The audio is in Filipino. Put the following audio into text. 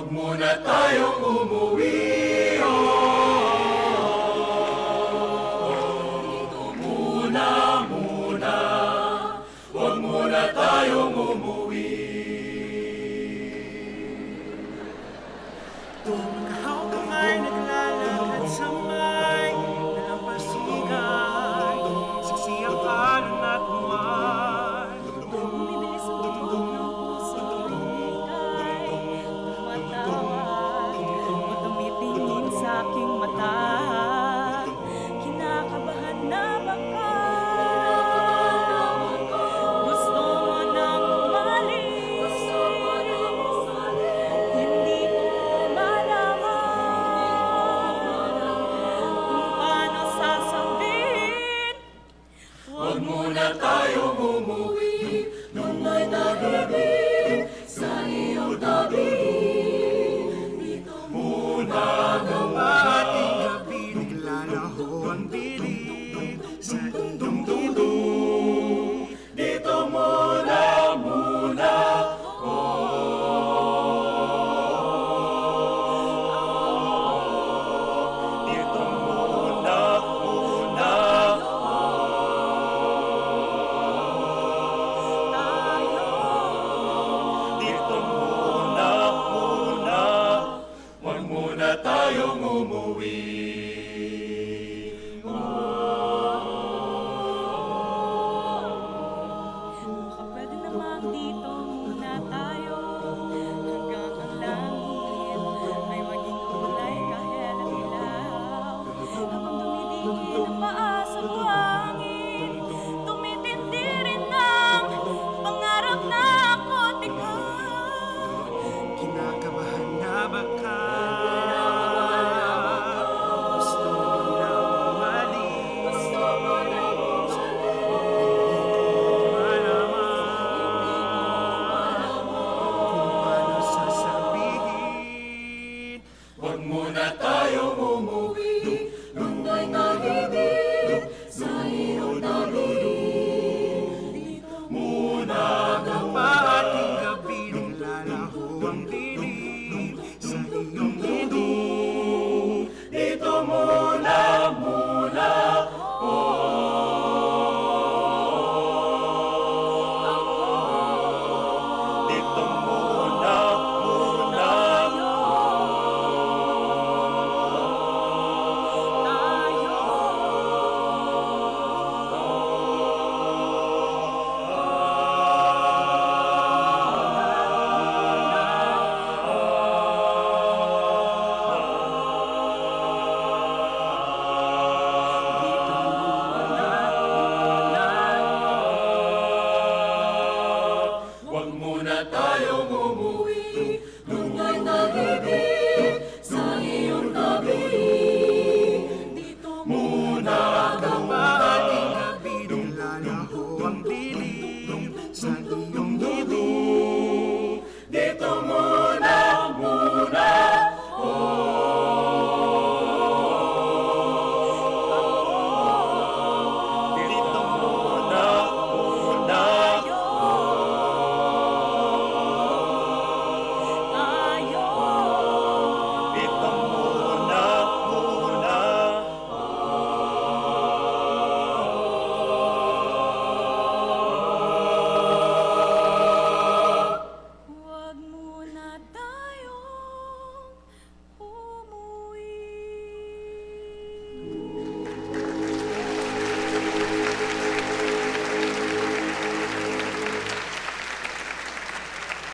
Huwag muna tayong umuwi. Dito muna. Huwag muna tayong umuwi. Ikaw kang ay naglalakad sa may dalampasigan, siksi ang alon at buwan. Bumibilis ang tibok ng puso, ika'y tumatawag. Huwag tumitingin sa aking mata, kinakabahan na baka gusto mo nang umalis. Hindi ko malaman kung paano sasabihin. Huwag muna tayong umuwi. Doon ay tahimik sa iyong tabi. Dito muna. Ating gabi naglalaho ang dilim sa iyong